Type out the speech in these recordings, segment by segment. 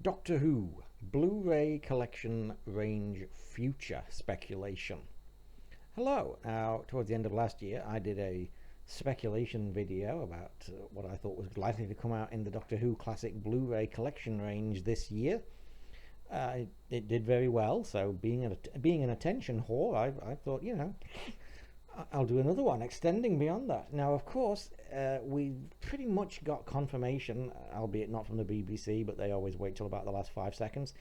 Doctor Who Blu-ray Collection Range Future Speculation. Hello. Towards the end of last year, I did a speculation video about what I thought was likely to come out in the Doctor Who Classic Blu-ray Collection range this year. It did very well, so being an attention whore, I thought, I'll do another one, extending beyond that. Now, of course, we pretty much got confirmation, albeit not from the BBC, but they always wait till about the last 5 seconds,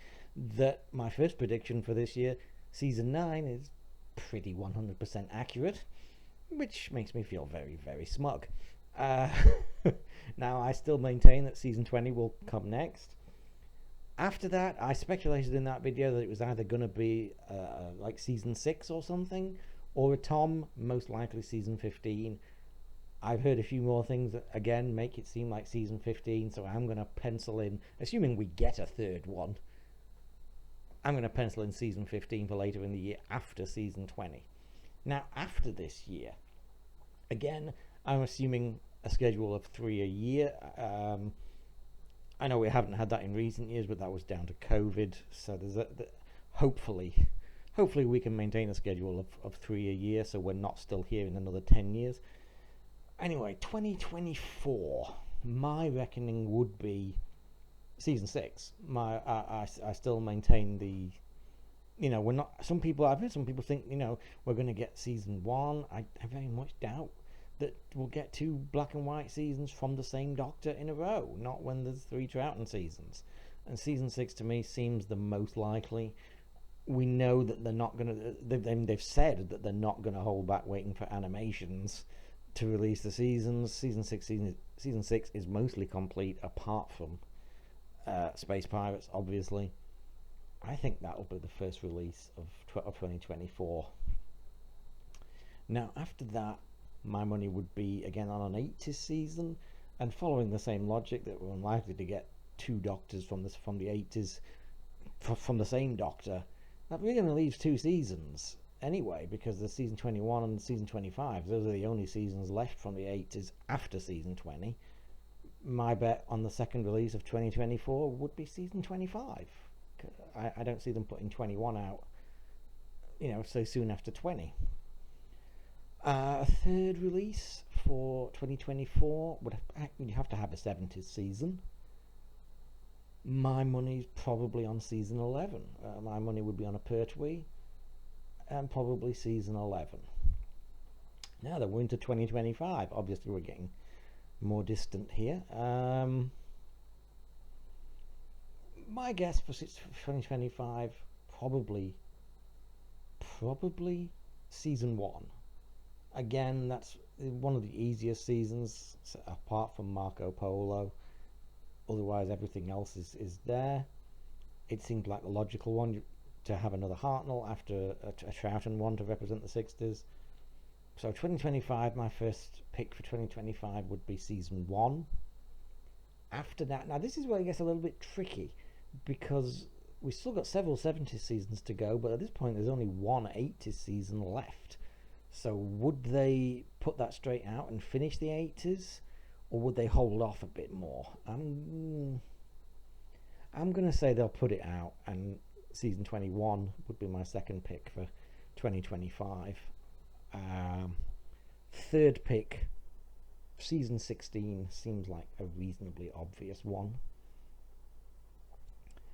that my first prediction for this year, season 9, is pretty 100% accurate, which makes me feel very, very smug. Uh, Now, I still maintain that season 20 will come next. After that, I speculated in that video that it was either going to be like season 6 or something, or a Tom, most likely season 15. I've heard a few more things that, again, make it seem like season 15, so I'm going to pencil in, assuming we get a third one, I'm going to pencil in season 15 for later in the year after season 20. Now, after this year, again, I'm assuming a schedule of 3 a year. I know we haven't had that in recent years, but that was down to COVID. So hopefully we can maintain a schedule of 3 a year, so we're not still here in another 10 years. Anyway, 2024, my reckoning would be season 6. I still maintain we're not. I've heard some people think, we're going to get season 1. I very much doubt that we'll get 2 black and white seasons from the same Doctor in a row, not when there's 3 Troughton seasons. And season 6 to me seems the most likely. We know that they're not going to. They've said that they're not going to hold back waiting for animations to release the seasons. Season 6 is mostly complete, apart from Space Pirates, obviously. I think that'll be the first release of 2024. Now, after that, my money would be again on an 80s season, and following the same logic that we're unlikely to get 2 Doctors from the 80s from the same Doctor. That really only leaves 2 seasons anyway, because there's season 21 and season 25. Those are the only seasons left from the 80s after season 20. My bet on the second release of 2024 would be season 25. I don't see them putting 21 out, so soon after 20. A third release for 2024 you'd have to have a 70s season. My money's probably on season 11. My money would be on a Pertwee, and probably season 11. Now that we're into 2025, obviously we're getting more distant here. My guess for 2025, probably season 1. Again, that's one of the easiest seasons, apart from Marco Polo. Otherwise, everything else is there. It seemed like the logical one to have another Hartnell after a Troughton one to represent the 60s. So 2025, my first pick for 2025 would be season 1. After that, now this is where it gets a little bit tricky, because we've still got several 70s seasons to go, but at this point there's only one 80s season left. So would they put that straight out and finish the 80s, or would they hold off a bit more? I'm going to say they'll put it out, and season 21 would be my second pick for 2025. Third pick, season 16 seems like a reasonably obvious one.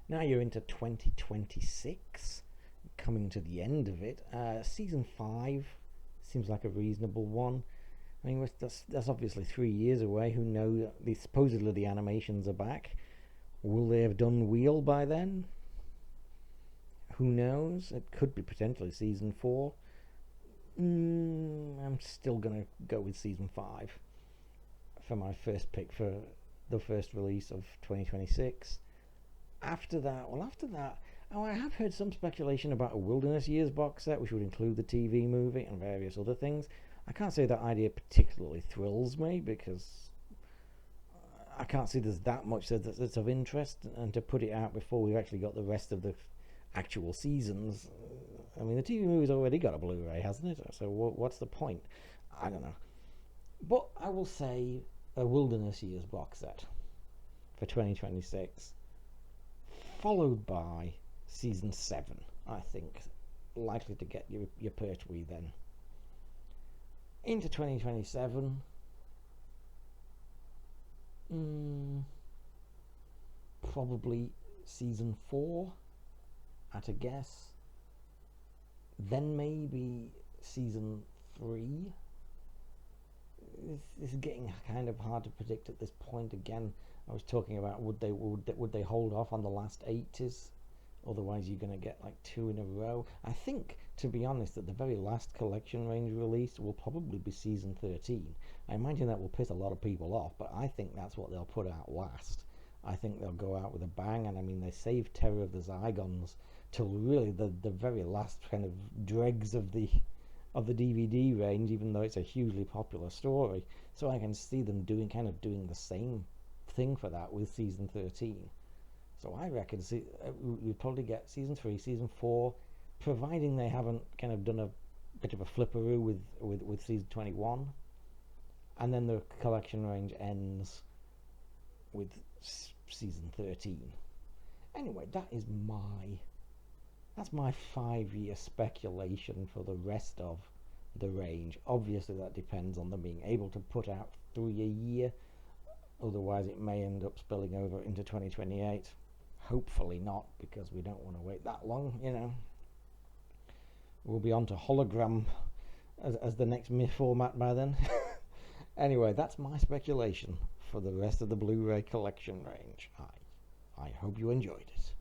Now you're into 2026, coming to the end of it. Season 5 seems like a reasonable one. I mean, that's obviously 3 years away. Who knows? Supposedly the animations are back. Will they have done Wheel by then? Who knows? It could be potentially season 4. I'm still going to go with season 5 for my first pick for the first release of 2026. After that, I have heard some speculation about a Wilderness Years box set, which would include the TV movie and various other things. I can't say that idea particularly thrills me, because I can't see there's that much that's of interest, and to put it out before we've actually got the rest of the actual seasons. I mean, the TV movie's already got a Blu-ray, hasn't it? So what's the point? I don't know. But I will say a Wilderness Years box set for 2026. followed by Season 7, I think. Likely to get your Pertwee then. Into 2027, probably Season 4, at a guess. Then maybe Season 3. This is getting kind of hard to predict at this point. Again, I was talking about would they hold off on the last 80s? Otherwise, you're going to get like 2 in a row. I think, to be honest, that the very last collection range release will probably be Season 13. I imagine that will piss a lot of people off, but I think that's what they'll put out last. I think they'll go out with a bang, and I mean, they saved Terror of the Zygons till really the very last kind of dregs of the DVD range, even though it's a hugely popular story. So I can see them doing the same thing for that with Season 13. So I reckon we'll probably get Season 3, Season 4, providing they haven't kind of done a bit of a flipperoo with Season 21. And then the collection range ends with Season 13. Anyway, that's my 5-year speculation for the rest of the range. Obviously that depends on them being able to put out 3 a year. Otherwise it may end up spilling over into 2028. Hopefully not, because we don't want to wait that long, you know. We'll be on to hologram as the next myth format by then. Anyway, that's my speculation for the rest of the Blu-ray collection range. I hope you enjoyed it.